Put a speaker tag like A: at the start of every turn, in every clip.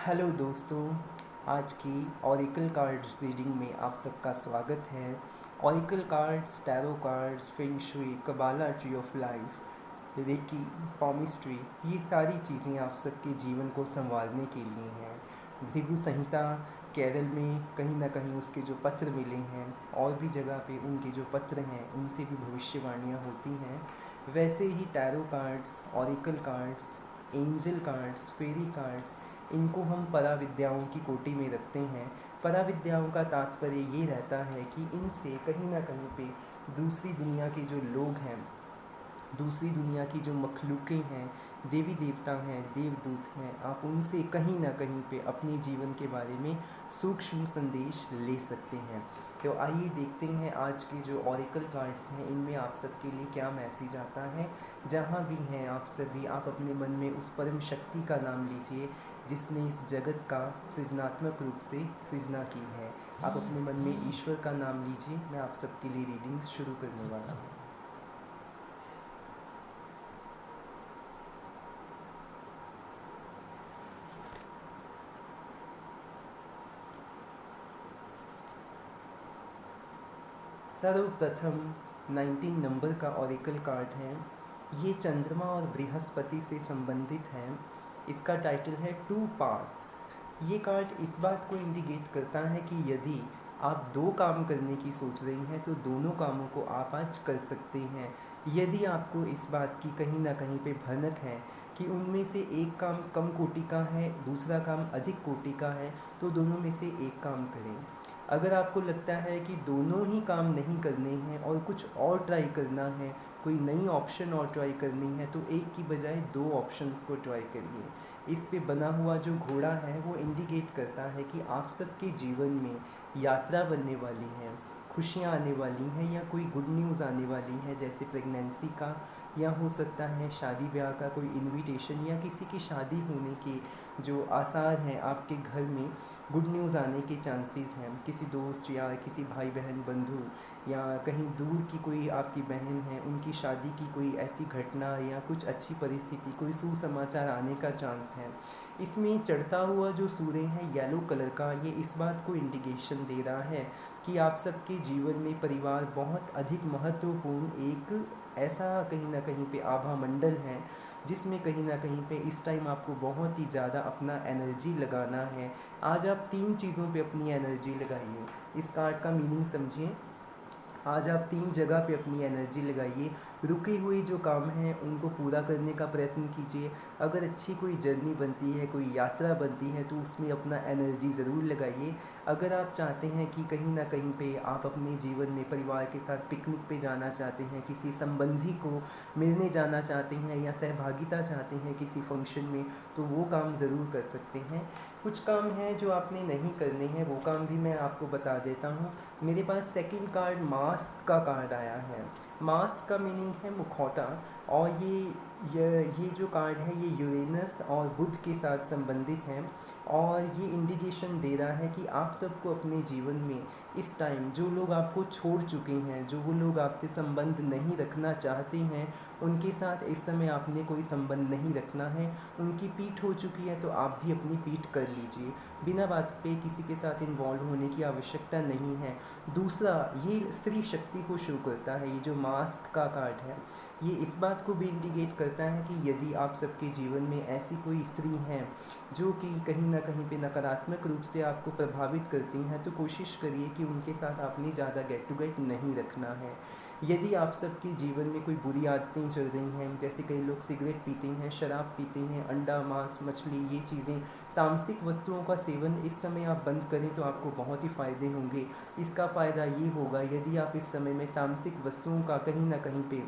A: Hello दोस्तों, आज की ऑरिकल कार्ड्स रीडिंग में आप सबका स्वागत है। Oracle cards, tarot cards, feng shui, kabbalah tree of life, reiki, palmistry, ये सारी चीज़ें आप सबके जीवन को संवारने के लिए हैं। भृगु संहिता केरल में कहीं ना कहीं उसके जो पत्र मिले हैं और भी जगह पे उनके जो पत्र हैं उनसे भी भविष्यवाणियाँ होती हैं। वैसे ही tarot cards, oracle cards, angel cards, fairy cards, इनको हम पराविद्याओं की कोटि में रखते हैं। पराविद्याओं का तात्पर्य ये रहता है कि इनसे कहीं ना कहीं पे दूसरी दुनिया के जो लोग हैं, दूसरी दुनिया की जो मखलूक़ें हैं, देवी देवता हैं, देवदूत हैं, आप उनसे कहीं ना कहीं पे अपने जीवन के बारे में सूक्ष्म संदेश ले सकते हैं। तो आइए देखते हैं आज के जो ऑरिकल कार्ड्स हैं इनमें आप सबके लिए क्या मैसेज आता है। जहाँ भी हैं आप सभी, आप अपने मन में उस परम शक्ति का नाम लीजिए जिसने इस जगत का सृजनात्मक रूप से सृजना की है। आप अपने मन में ईश्वर का नाम लीजिए। मैं आप सबके लिए रीडिंग शुरू करने वाला हूँ। सर्वप्रथम 19 नंबर का ऑरिकल कार्ड है। ये चंद्रमा और बृहस्पति से संबंधित है। इसका टाइटल है टू पाथ्स। ये कार्ड इस बात को इंडिकेट करता है कि यदि आप दो काम करने की सोच रही हैं तो दोनों कामों को आप आज कर सकते हैं। यदि आपको इस बात की कहीं ना कहीं पे भनक है कि उनमें से एक काम कम कोटि का है, दूसरा काम अधिक कोटि का है, तो दोनों में से एक काम करें। अगर आपको लगता है कि दोनों ही काम नहीं करने हैं और कुछ और ट्राई करना है, कोई नई ऑप्शन और ट्राई करनी है, तो एक की बजाय दो ऑप्शंस को ट्राई करिए। इस पे बना हुआ जो घोड़ा है वो इंडिकेट करता है कि आप सबके जीवन में यात्रा बनने वाली है, खुशियाँ आने वाली हैं या कोई गुड न्यूज़ आने वाली है, जैसे प्रेगनेंसी का, या हो सकता है शादी ब्याह का कोई इनविटेशन, या किसी की शादी होने के जो आसार हैं, आपके घर में गुड न्यूज़ आने के चांसेस हैं। किसी दोस्त या किसी भाई बहन बंधु या कहीं दूर की कोई आपकी बहन है, उनकी शादी की कोई ऐसी घटना या कुछ अच्छी परिस्थिति, कोई सुसमाचार आने का चांस है। इसमें चढ़ता हुआ जो सूर्य है येलो कलर का, ये इस बात को इंडिकेशन दे रहा है कि आप सबके जीवन में परिवार बहुत अधिक महत्वपूर्ण एक ऐसा कहीं ना कहीं पे आभा मंडल है जिसमें कहीं ना कहीं पे इस टाइम आपको बहुत ही ज़्यादा अपना एनर्जी लगाना है। आज आप 3 चीज़ों पे अपनी एनर्जी लगाइए। इस कार्ड का मीनिंग समझिए। आज आप 3 जगह पे अपनी एनर्जी लगाइए। रुके हुए जो काम हैं उनको पूरा करने का प्रयत्न कीजिए। अगर अच्छी कोई जर्नी बनती है, कोई यात्रा बनती है, तो उसमें अपना एनर्जी ज़रूर लगाइए। अगर आप चाहते हैं कि कहीं ना कहीं पे आप अपने जीवन में परिवार के साथ पिकनिक पे जाना चाहते हैं, किसी संबंधी को मिलने जाना चाहते हैं या सहभागिता चाहते हैं किसी फंक्शन में, तो वो काम ज़रूर कर सकते हैं। कुछ काम हैं जो आपने नहीं करने हैं, वो काम भी मैं आपको बता देता हूँ। मेरे पास सेकंड कार्ड मास्क का कार्ड आया है। मास्क का मीनिंग है मुखौटा, और ये जो कार्ड है ये यूरेनस और बुध के साथ संबंधित है, और ये इंडिकेशन दे रहा है कि आप सबको अपने जीवन में इस टाइम जो लोग आपको छोड़ चुके हैं, जो वो लोग आपसे संबंध नहीं रखना चाहते हैं, उनके साथ इस समय आपने कोई संबंध नहीं रखना है। उनकी पीठ हो चुकी है तो आप भी अपनी पीठ कर लीजिए। बिना बात पे किसी के साथ इन्वॉल्व होने की आवश्यकता नहीं है। दूसरा, ये स्त्री शक्ति को शो करता है। ये जो मास्क का कार्ड है ये इस बात को भी इंडिकेट करता है कि यदि आप सबके जीवन में ऐसी कोई स्त्री हैं जो कि कहीं ना कहीं पे नकारात्मक रूप से आपको प्रभावित करती हैं, तो कोशिश करिए कि उनके साथ आपने ज़्यादा गेट टू गेट नहीं रखना है। यदि आप सबके जीवन में कोई बुरी आदतें चल रही हैं, जैसे कई लोग सिगरेट पीते हैं, शराब पीते हैं, अंडा मांस मछली, ये चीज़ें, तामसिक वस्तुओं का सेवन इस समय आप बंद करें तो आपको बहुत ही फ़ायदे होंगे। इसका फ़ायदा ये होगा यदि आप इस समय में तामसिक वस्तुओं का कहीं ना कहीं पे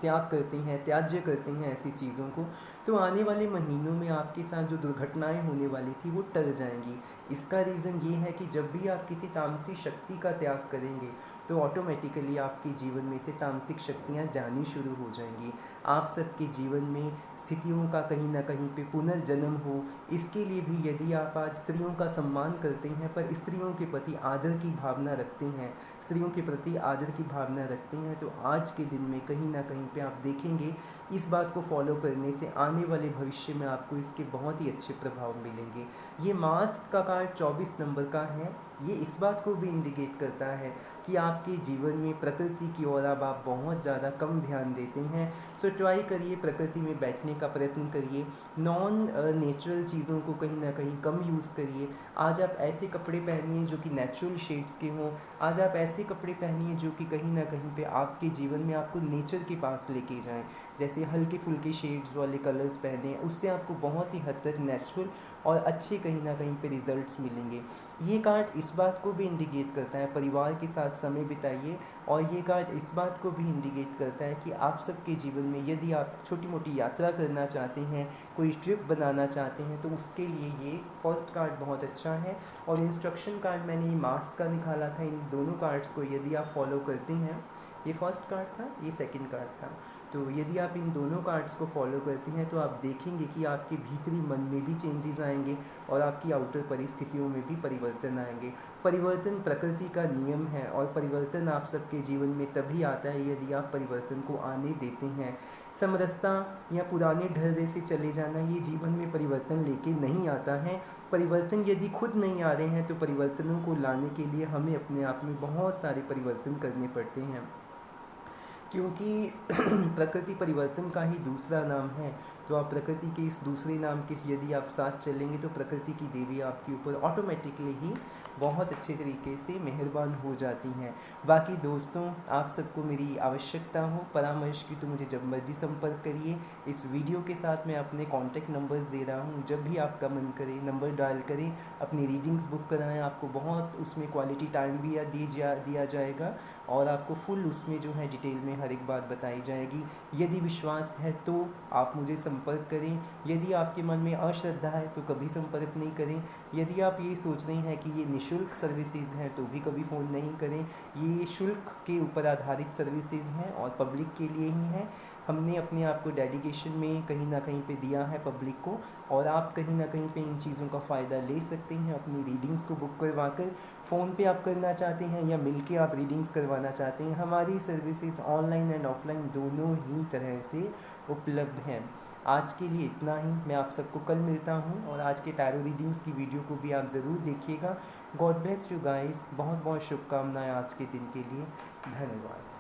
A: त्याग करते हैं, त्याज्य करते हैं ऐसी चीज़ों को, तो आने वाले महीनों में आपके साथ जो दुर्घटनाएं होने वाली थी वो टल जाएंगी। इसका रीज़न ये है कि जब भी आप किसी तामसिक शक्ति का त्याग करेंगे तो ऑटोमेटिकली आपके जीवन में से तामसिक शक्तियाँ जानी शुरू हो जाएंगी। आप सबके जीवन में स्थितियों का कहीं ना कहीं पे पुनर्जन्म हो, इसके लिए भी यदि आप आज स्त्रियों का सम्मान करते हैं पर स्त्रियों के प्रति आदर की भावना रखते हैं, स्त्रियों के प्रति आदर की भावना रखते हैं, तो आज के दिन में कहीं ना कहीं पे आप देखेंगे इस बात को फॉलो करने से आने आने वाले भविष्य में आपको इसके बहुत ही अच्छे प्रभाव मिलेंगे। ये मास्क का कार्ड 24 नंबर का है। ये इस बात को भी इंडिकेट करता है कि आपके जीवन में प्रकृति की ओर अब आप बहुत ज़्यादा कम ध्यान देते हैं। सो ट्राई करिए, प्रकृति में बैठने का प्रयत्न करिए, नॉन नेचुरल चीज़ों को कहीं ना कहीं कम यूज़ करिए। आज आप ऐसे कपड़े पहनिए जो कि नेचुरल शेड्स के हों। आज आप ऐसे कपड़े पहनिए जो कि कहीं ना कहीं पे आपके जीवन में आपको नेचर के पास लेके जाएं। जैसे हल्के फुल्के शेड्स वाले कलर्स पहने, उससे आपको बहुत ही हद तक नेचुरल और अच्छे कहीं ना कहीं पे रिजल्ट्स मिलेंगे। ये कार्ड इस बात को भी इंडिकेट करता है परिवार के साथ समय बिताइए, और ये कार्ड इस बात को भी इंडिकेट करता है कि आप सबके जीवन में यदि आप छोटी मोटी यात्रा करना चाहते हैं, कोई ट्रिप बनाना चाहते हैं, तो उसके लिए ये फर्स्ट कार्ड बहुत अच्छा है। और इंस्ट्रक्शन कार्ड मैंने ये मास्क का निकाला था। इन दोनों कार्ड्स को यदि आप फॉलो करते हैं, ये फर्स्ट कार्ड था, ये सेकंड कार्ड था, तो यदि आप इन दोनों कार्ड्स को फॉलो करते हैं तो आप देखेंगे कि आपके भीतरी मन में भी चेंजेस आएंगे और आपकी आउटर परिस्थितियों में भी परिवर्तन आएंगे। परिवर्तन प्रकृति का नियम है और परिवर्तन आप सबके जीवन में तभी आता है यदि आप परिवर्तन को आने देते हैं। समरसता या पुराने ढर्रे से चले जाना ये जीवन में परिवर्तन लेके नहीं आता है। परिवर्तन यदि खुद नहीं आ रहे हैं तो परिवर्तनों को लाने के लिए हमें अपने आप में बहुत सारे परिवर्तन करने पड़ते हैं, क्योंकि प्रकृति परिवर्तन का ही दूसरा नाम है। तो आप प्रकृति के इस दूसरे नाम के यदि आप साथ चलेंगे तो प्रकृति की देवी आपके ऊपर ऑटोमेटिकली ही बहुत अच्छे तरीके से मेहरबान हो जाती हैं। बाकी दोस्तों, आप सबको मेरी आवश्यकता हो परामर्श की तो मुझे जब मर्जी संपर्क करिए। इस वीडियो के साथ मैं अपने कॉन्टैक्ट नंबर्स दे रहा हूँ, जब भी आपका मन करे नंबर डायल करें, अपनी रीडिंग्स बुक कराएं। आपको बहुत उसमें क्वालिटी टाइम भी दिया जाएगा और आपको फुल उसमें जो है डिटेल में हर एक बात बताई जाएगी। यदि विश्वास है तो आप मुझे संपर्क करें, यदि आपके मन में अश्रद्धा है तो कभी संपर्क नहीं करें। यदि आप ये सोच रहे हैं कि ये निःशुल्क सर्विसेज हैं तो भी कभी फ़ोन नहीं करें। ये शुल्क के ऊपर आधारित सर्विसेज हैं और पब्लिक के लिए ही हैं। हमने अपने आप को डेडिकेशन में कहीं ना कहीं पे दिया है पब्लिक को, और आप कहीं ना कहीं पे इन चीज़ों का फ़ायदा ले सकते हैं। अपनी रीडिंग्स को बुक करवा कर फ़ोन पे आप करना चाहते हैं या मिलके आप रीडिंग्स करवाना चाहते हैं, हमारी सर्विसेज ऑनलाइन एंड ऑफलाइन दोनों ही तरह से उपलब्ध हैं। आज के लिए इतना ही। मैं आप सबको कल मिलता हूँ, और आज के टैरो रीडिंग्स की वीडियो को भी आप ज़रूर देखिएगा। God bless you guys. बहुत बहुत शुभकामनाएं आज के दिन के लिए। धन्यवाद।